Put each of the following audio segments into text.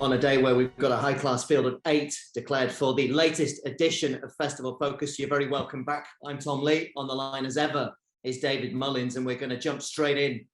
on a day where we've got a high-class field of 8 declared for the latest edition of Festival Focus. You're very welcome back. I'm Tom Lee. On the line as ever is David Mullins, and we're going to jump straight in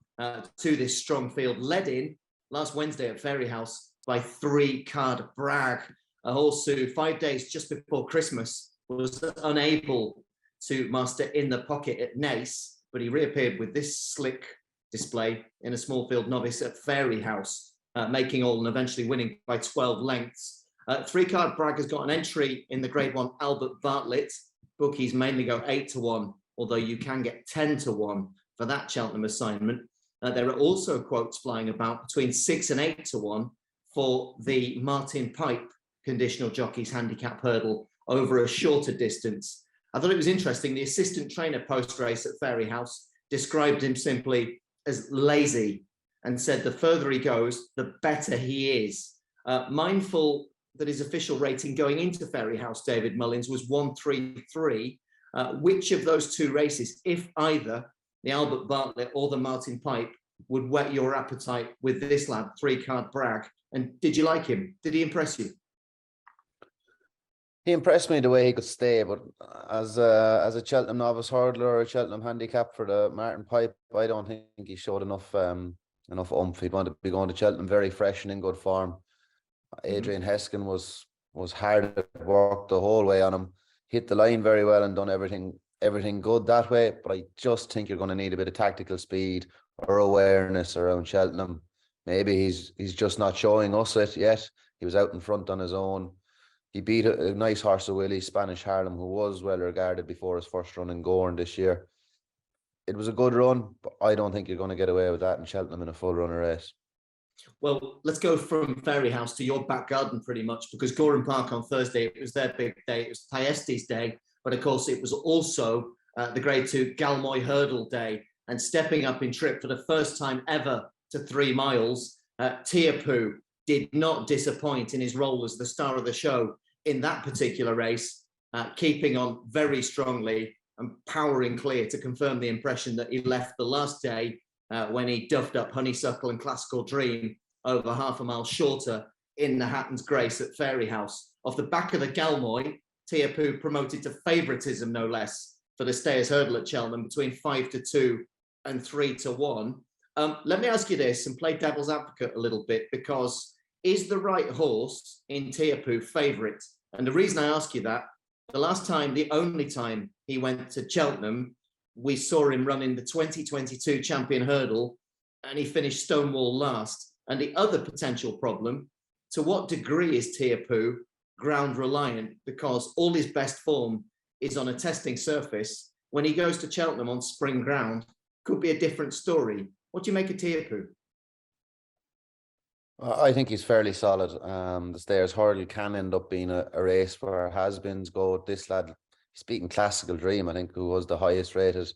to this strong field, led in last Wednesday at Fairyhouse by 3-card Bragg, a horse who 5 days just before Christmas was unable to master In the Pocket at Naas, but he reappeared with this slick display in a small field novice at Fairyhouse, making all and eventually winning by 12 lengths. 3-card Bragg has got an entry in the Grade 1 Albert Bartlett. Bookies mainly go 8-1, although you can get 10-1 for that Cheltenham assignment. There are also quotes flying about between 6 and 8-1 for the Martin Pipe conditional jockey's handicap hurdle over a shorter distance. I thought it was interesting. The assistant trainer post-race at Fairyhouse described him simply as lazy and said the further he goes, the better he is. Mindful that his official rating going into Fairyhouse, David Mullins, was 133. Which of those two races, if either, the Albert Bartlett or the Martin Pipe, would whet your appetite with this lad, 3-card Bragg? And did you like him? Did he impress you? He impressed me the way he could stay, but as a Cheltenham novice hurdler or a Cheltenham handicap for the Martin Pipe, I don't think he showed enough oomph. He'd want to be going to Cheltenham very fresh and in good form. Adrian Heskin was hard at work the whole way on him. Hit the line very well and done everything good that way, but I just think you're going to need a bit of tactical speed or awareness around Cheltenham. Maybe he's just not showing us it yet. He was out in front on his own. He beat a nice horse of Willie, Spanish Harlem, who was well regarded before his first run in Gowran this year. It was a good run, but I don't think you're going to get away with that in Cheltenham in a full runner race. Well, let's go from Fairyhouse to your back garden pretty much, because Gowran Park on Thursday, it was their big day. It was Thyestes Day, but of course it was also the Grade 2 Galmoy Hurdle Day. And stepping up in trip for the first time ever to 3 miles, Teahupoo did not disappoint in his role as the star of the show in that particular race, keeping on very strongly and powering clear to confirm the impression that he left the last day when he duffed up Honeysuckle and Classical Dream over half a mile shorter in the Hatton's Grace at Fairyhouse. Off the back of the Galmoy, Teahupoo promoted to favouritism, no less, for the Stayers Hurdle at Cheltenham between 5-2 and 3-1. Let me ask you this and play devil's advocate a little bit, because is the right horse in Teahupoo favourite? And the reason I ask you that, the only time he went to Cheltenham, we saw him running the 2022 Champion Hurdle and he finished Stonewall last. And the other potential problem, to what degree is Teahupoo ground reliant? Because all his best form is on a testing surface. When he goes to Cheltenham on spring ground, could be a different story. What do you make of Teahupoo? I think he's fairly solid. The Stayers Hurdle can end up being a race where has-beens go. This lad, he's beating Classical Dream, I think, who was the highest rated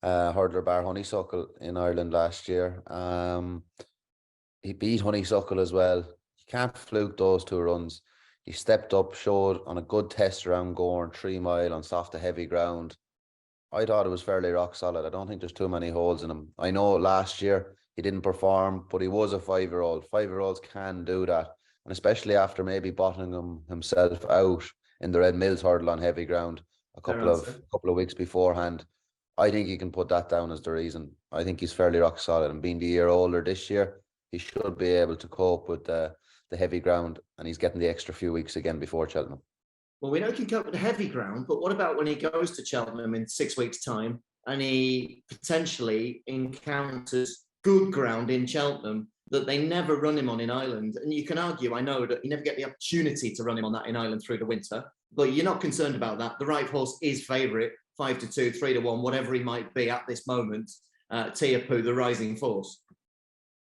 hurdler bar Honeysuckle in Ireland last year. He beat Honeysuckle as well. You can't fluke those two runs. He stepped up, showed on a good test around Gowran, 3 mile on soft to heavy ground. I thought it was fairly rock solid. I don't think there's too many holes in him. I know last year he didn't perform, but he was a 5-year-old. 5-year-olds can do that. And especially after maybe bottoming himself out in the Red Mills Hurdle on heavy ground a couple of weeks beforehand. I think he can put that down as the reason. I think he's fairly rock solid. And being the year older this year, he should be able to cope with the heavy ground. And he's getting the extra few weeks again before Cheltenham. Well, we know he can cope with the heavy ground, but what about when he goes to Cheltenham in 6 weeks' time and he potentially encounters good ground in Cheltenham that they never run him on in Ireland? And you can argue, I know, that you never get the opportunity to run him on that in Ireland through the winter, but you're not concerned about that. The right horse is favourite, 5-2, 3-1, whatever he might be at this moment. Teahupoo, the rising force.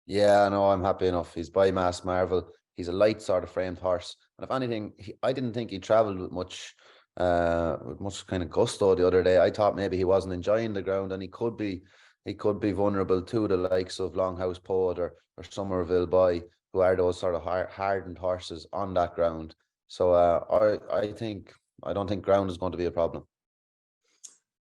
Yeah, no, I'm happy enough. He's by Mass Marvel. He's a light sort of framed horse. And if anything, I didn't think he travelled with much kind of gusto the other day. I thought maybe he wasn't enjoying the ground, and he could be vulnerable to the likes of Longhouse Poet or Somerville Boy, who are those sort of hardened horses on that ground. So I don't think ground is going to be a problem.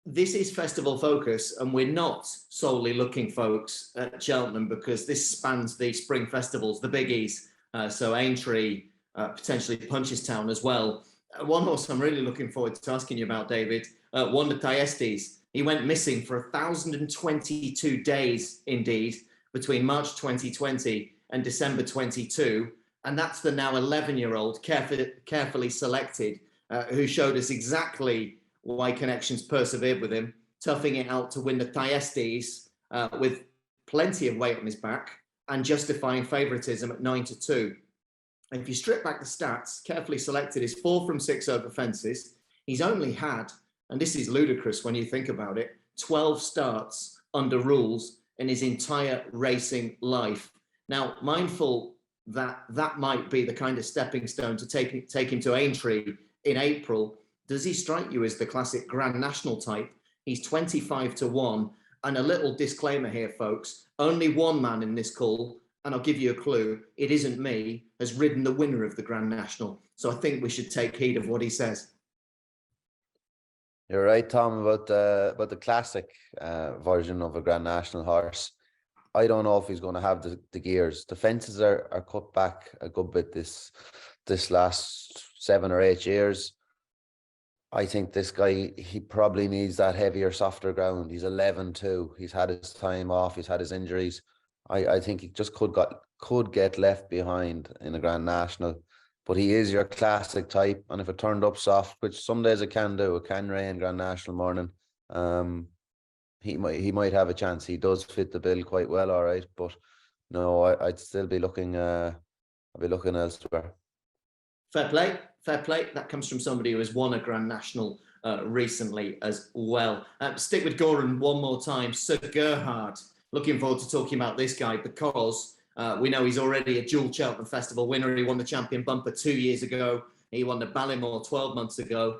This is Festival Focus, and we're not solely looking, folks, at Cheltenham, because this spans the spring festivals, the biggies, So Aintree potentially Punchestown as well. One horse I'm really looking forward to asking you about, David, Wonder Thyestes. He went missing for 1,022 days, indeed, between March 2020 and December 22. And that's the now 11-year-old, carefully selected, who showed us exactly why Connections persevered with him, toughing it out to win the Thyestes with plenty of weight on his back and justifying favouritism at 9-2. If you strip back the stats, carefully selected is 4 from 6 over fences. He's only had, and this is ludicrous when you think about it, 12 starts under rules in his entire racing life. Now, mindful that that might be the kind of stepping stone to take him to Aintree in April, does he strike you as the classic Grand National type? He's 25-1. And a little disclaimer here, folks, only one man in this call, and I'll give you a clue, it isn't me, has ridden the winner of the Grand National. So I think we should take heed of what he says. You're right, Tom, about the classic version of a Grand National horse. I don't know if he's going to have the gears. The fences are cut back a good bit this last 7 or 8 years. I think this guy, he probably needs that heavier, softer ground. He's 11-2. He's had his time off. He's had his injuries. I think he just could get left behind in a Grand National. But he is your classic type. And if it turned up soft, which some days it can do, it can rain Grand National morning, he might have a chance. He does fit the bill quite well, all right. But no, I'd still be looking. I'd be looking elsewhere. Fair play. That comes from somebody who has won a Grand National recently as well. Stick with Gowran one more time. Sir Gerhard. Looking forward to talking about this guy because we know he's already a dual Cheltenham Festival winner. He won the Champion Bumper 2 years ago. He won the Ballymore 12 months ago.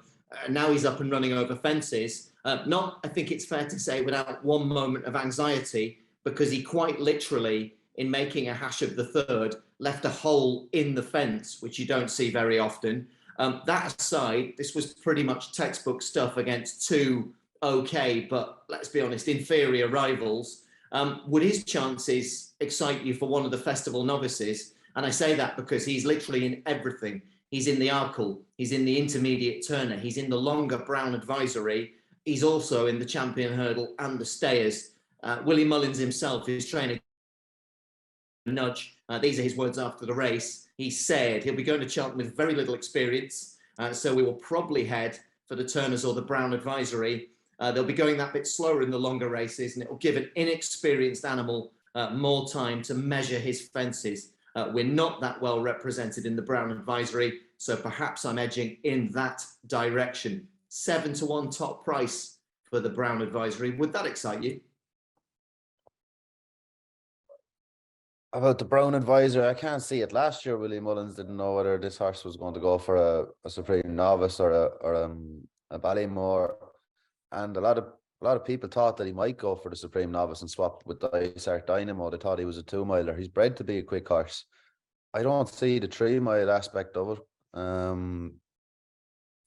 Now he's up and running over fences. Not, I think it's fair to say, without one moment of anxiety, because he quite literally, in making a hash of the third, left a hole in the fence, which you don't see very often. That aside, this was pretty much textbook stuff against two okay, but let's be honest, inferior rivals. Would his chances excite you for one of the festival novices? And I say that because he's literally in everything. He's in the Arkle, he's in the intermediate turner, he's in the longer Brown advisory, he's also in the champion hurdle and the stayers. Willie Mullins himself, his trainer, nudge. These are his words after the race. He said he'll be going to Cheltenham with very little experience, so we will probably head for the Turners or the Brown advisory. They'll be going that bit slower in the longer races, and it will give an inexperienced animal more time to measure his fences. We're not that well represented in the Brown advisory, so perhaps I'm edging in that direction. 7-1 top price for the Brown advisory. Would that excite you? About the Brown advisor, I can't see it. Last year, Willie Mullins didn't know whether this horse was going to go for a Supreme Novice or a Ballymore, and a lot of people thought that he might go for the Supreme Novice and swap with Dysart Dynamo. They thought he was a 2-miler. He's bred to be a quick horse. I don't see the 3-mile aspect of it.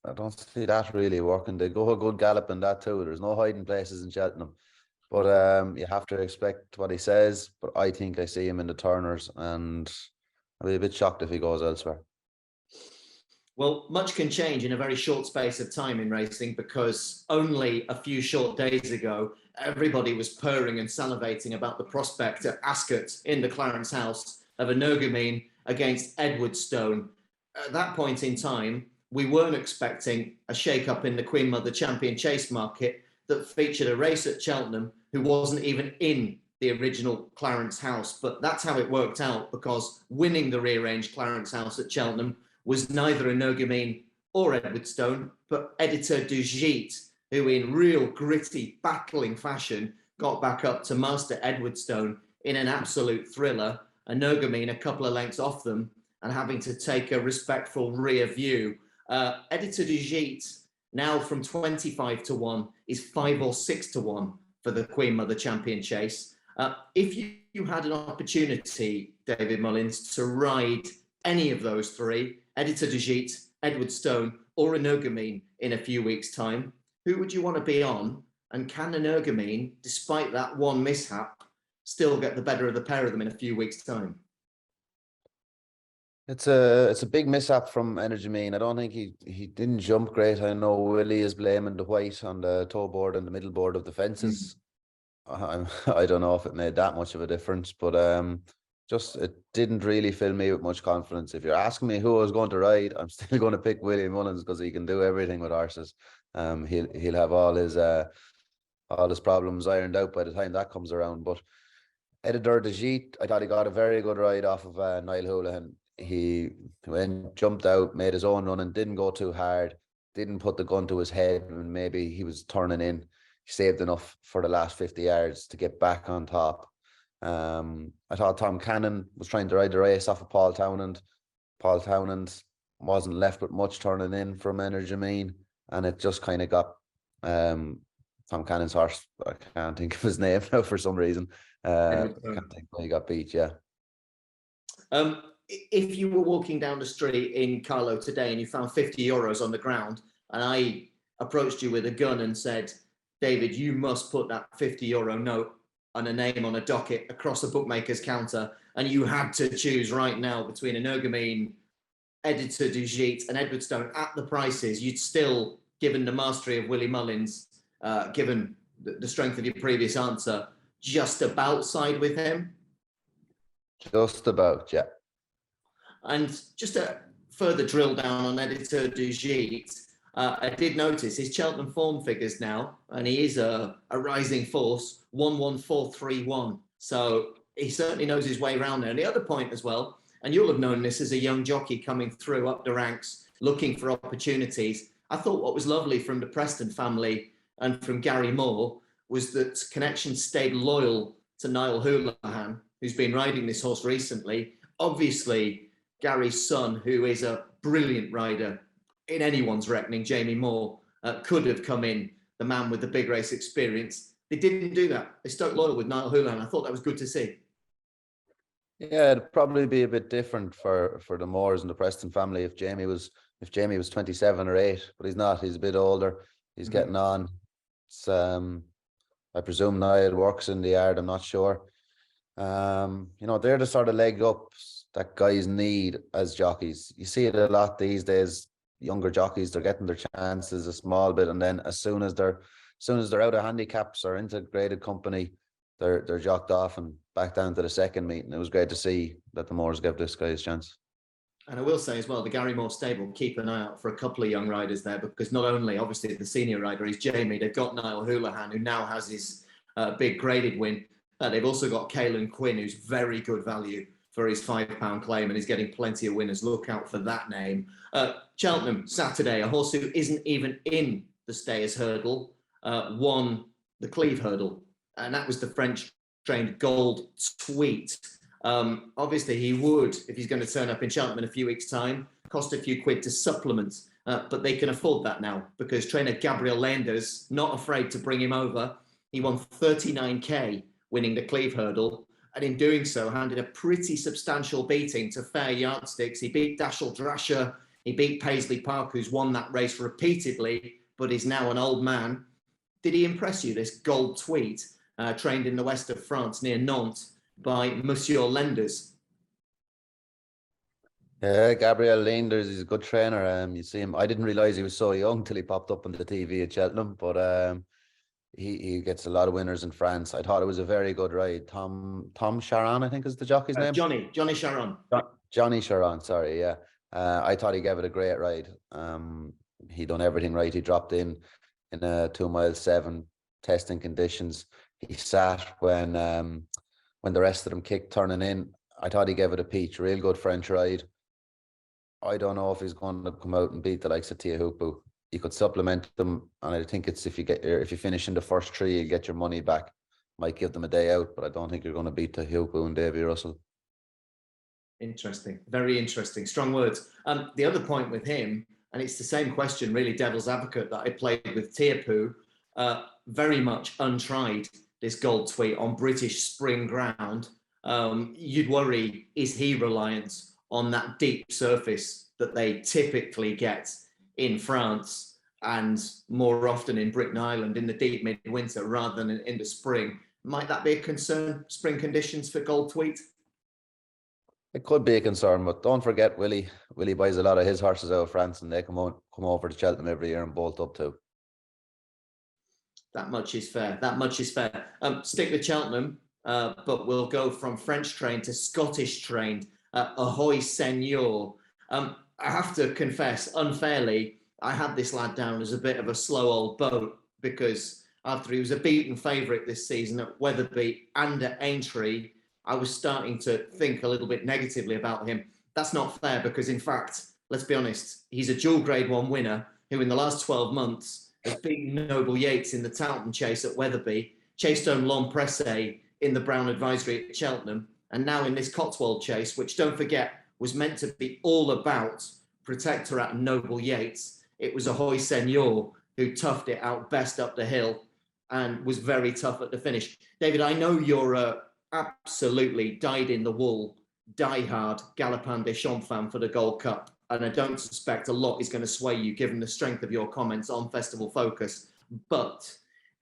I don't see that really working. They go a good gallop in that too. There's no hiding places in Cheltenham. But you have to expect what he says. But I think I see him in the Turners, and I'll be a bit shocked if he goes elsewhere. Well, much can change in a very short space of time in racing, because only a few short days ago, everybody was purring and salivating about the prospect at Ascot in the Clarence House of a Nogamine against Edwardstone. At that point in time, we weren't expecting a shake-up in the Queen Mother Champion Chase market that featured a race at Cheltenham who wasn't even in the original Clarence House. But that's how it worked out, because winning the rearranged Clarence House at Cheltenham was neither a Nogamine or Edwardstone, but Editeur du Gite, who in real gritty, battling fashion got back up to master Edwardstone in an absolute thriller, a Nogamine a couple of lengths off them and having to take a respectful rear view. Editeur du Gite, now from 25-1, is 5 or 6-1 for the Queen Mother Champion Chase. If you had an opportunity, David Mullins, to ride any of those three, Editeur du Gite, Edwardstone, or a Nogamine in a few weeks' time, who would you want to be on? And can a Nogamine, despite that one mishap, still get the better of the pair of them in a few weeks' time? It's a big mishap from Energy Mean. I don't think he didn't jump great. I know Willie is blaming the white on the toe board and the middle board of the fences. I don't know if it made that much of a difference, but just it didn't really fill me with much confidence. If you're asking me who I was going to ride, I'm still going to pick Willie Mullins because he can do everything with horses. He'll have all his problems ironed out by the time that comes around. But Editeur de Gite, I thought he got a very good ride off of Niall Houlihan. He went, jumped out, made his own run and didn't go too hard, didn't put the gun to his head when maybe he was turning in. He saved enough for the last 50 yards to get back on top. I thought Tom Cannon was trying to ride the race off of Paul Townend. Paul Townend wasn't left with much turning in from Energy Mean, and it just kind of got Tom Cannon's horse. I can't think of his name now for some reason. I can't think when he got beat. Yeah. If you were walking down the street in Carlo today and you found €50 on the ground, and I approached you with a gun and said, David, you must put that €50 note and a name on a docket across a bookmaker's counter, and you had to choose right now between an Ergamine, Editeur de Gite and Edwardstone at the prices, you'd still, given the mastery of Willie Mullins, given the strength of your previous answer, just about side with him? Just about, yeah. And just a further drill down on Editeur de Gite, I did notice his Cheltenham form figures now, and he is a rising force, 11431. So he certainly knows his way around there. And the other point as well, and you'll have known this as a young jockey coming through up the ranks, looking for opportunities. I thought what was lovely from the Preston family and from Gary Moore was that Connection stayed loyal to Niall Houlihan, who's been riding this horse recently. Obviously, Gary's son, who is a brilliant rider, in anyone's reckoning, Jamie Moore, could have come in, the man with the big race experience. They didn't do that. They stuck loyal with Niall Houlihan. I thought that was good to see. Yeah, it'd probably be a bit different for the Moores and the Preston family if Jamie was 27 or 8, but he's not. He's a bit older. He's getting on. It's, I presume Niall works in the yard. I'm not sure. They're the sort of leg ups that guys need as jockeys. You see it a lot these days. Younger jockeys, they're getting their chances a small bit, and then as soon as they're out of handicaps or into graded company, they're jocked off and back down to the second meeting. It was great to see that the Moors gave this guy his chance. And I will say as well, the Gary Moore stable, keep an eye out for a couple of young riders there, because not only obviously the senior rider is Jamie, they've got Niall Houlihan, who now has his big graded win. They've also got Caelan Quinn, who's very good value for his £5 claim and is getting plenty of winners. Look out for that name. Cheltenham, Saturday, a horse who isn't even in the Stayers hurdle, won the Cleve hurdle. And that was the French-trained Gold Tweet. Obviously, he would, if he's going to turn up in Cheltenham in a few weeks' time, cost a few quid to supplement. But they can afford that now because trainer Gabriel Lenders, not afraid to bring him over. He won 39k winning the Cleve hurdle. And in doing so, handed a pretty substantial beating to fair yardsticks. He beat Dashel Drasher. He beat Paisley Park, who's won that race repeatedly, but is now an old man. Did he impress you, this Gold Tweet, trained in the west of France near Nantes by Monsieur Lenders? Yeah, Gabriel Lenders is a good trainer. You see him. I didn't realise he was so young till he popped up on the TV at Cheltenham, but he gets a lot of winners in France. I thought it was a very good ride. Tom Charon, I think is the jockey's name. Johnny Charon. Johnny Charon, sorry, yeah. I thought he gave it a great ride. He done everything right. He dropped in a 2 mile 7 testing conditions. He sat when the rest of them kicked turning in. I thought he gave it a peach. Real good French ride. I don't know if he's going to come out and beat the likes of Teahupoo. You could supplement them, and I think it's if you finish in the first 3, you get your money back. Might give them a day out, but I don't think you're going to beat Teahupoo and Davy Russell. Interesting, very interesting. Strong words. The other point with him, and it's the same question, really, devil's advocate, that I played with Teahupoo, very much untried, this Gold Tweet on British spring ground. You'd worry, is he reliant on that deep surface that they typically get in France and more often in Britain Island in the deep midwinter rather than in the spring? Might that be a concern, spring conditions for Gold Tweet? It could be a concern, but don't forget Willie buys a lot of his horses out of France, and they come over to Cheltenham every year and bolt up too. That much is fair. That much is fair. Stick with Cheltenham, but we'll go from French trained to Scottish trained. Ahoy Senior. I have to confess, unfairly, I had this lad down as a bit of a slow old boat, because after he was a beaten favourite this season at Wetherby and at Aintree, I was starting to think a little bit negatively about him. That's not fair, because in fact, let's be honest, he's a dual Grade 1 winner who in the last 12 months has beaten Noble Yates in the Townend chase at Wetherby, chased home Long Presse in the Brown Advisory at Cheltenham, and now in this Cotswold chase, which, don't forget, was meant to be all about Protectorate and Noble Yates. It was Ahoy Senior who toughed it out best up the hill and was very tough at the finish. David, I know you're absolutely dyed-in-the-wool, die-hard Galopin des Champs fan for the Gold Cup, and I don't suspect a lot is going to sway you given the strength of your comments on Festival Focus. But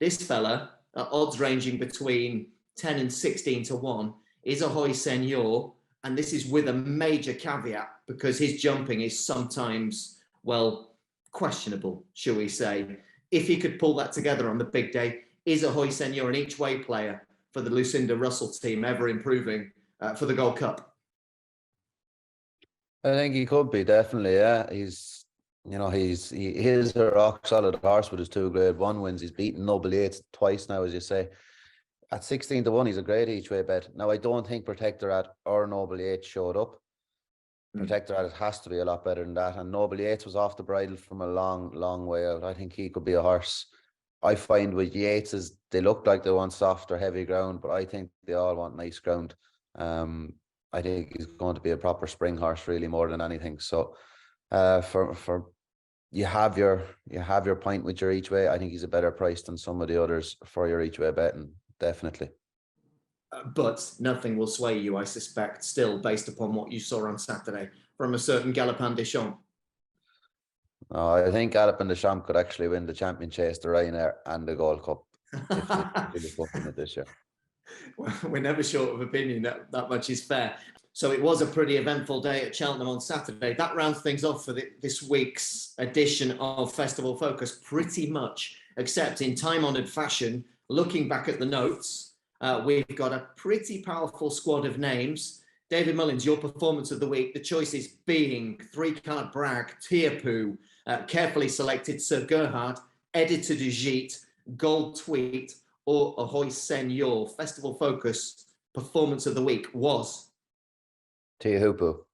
this fella, odds ranging between 10 and 16 to 1, is Ahoy Senior, and this is with a major caveat, because his jumping is sometimes, well, questionable, shall we say. If he could pull that together on the big day, is Ahoy Senior an each-way player for the Lucinda Russell team, ever improving for the Gold Cup? I think he could be, definitely, yeah. He is a rock solid horse with his 2 Grade 1 wins. He's beaten Noble Yates twice now, as you say. At 16 to 1, he's a great each way bet. Now, I don't think Protectorate or Noble Yates showed up. Protectorate has to be a lot better than that. And Noble Yates was off the bridle from a long, long way out. I think he could be a horse. I find with Yates, they look like they want soft or heavy ground, but I think they all want nice ground. I think he's going to be a proper spring horse, really, more than anything. So, for you have your point with your each way. I think he's a better price than some of the others for your each way betting, definitely. But nothing will sway you, I suspect, still based upon what you saw on Saturday from a certain Galopin des Champs. I think Galopin des Champs could actually win the Champion Chase, the Ryanair, and the Gold Cup if they really fucking it this year. Well, we're never short of opinion. That much is fair. So it was a pretty eventful day at Cheltenham on Saturday. That rounds things off for this week's edition of Festival Focus, pretty much, except in time-honoured fashion. Looking back at the notes, we've got a pretty powerful squad of names. David Mullins, your performance of the week, the choices being 3-card Bragg, Teahupoo, carefully selected Sir Gerhard, Editeur de Gite, Gold Tweet, or Ahoy Senior. Festival Focus performance of the week was Teahupoo.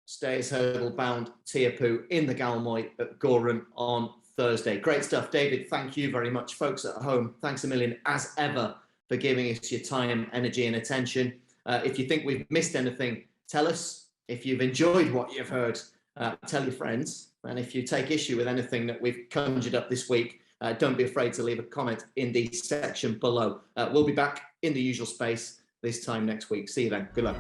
Stayers hurdle bound Teahupoo in the Galmoy at Gowran on Thursday. Great stuff, David. Thank you very much, folks at home. Thanks a million, as ever, for giving us your time, energy, and attention. If you think we've missed anything, tell us. If you've enjoyed what you've heard, tell your friends. And if you take issue with anything that we've conjured up this week, don't be afraid to leave a comment in the section below. We'll be back in the usual space this time next week. See you then. Good luck.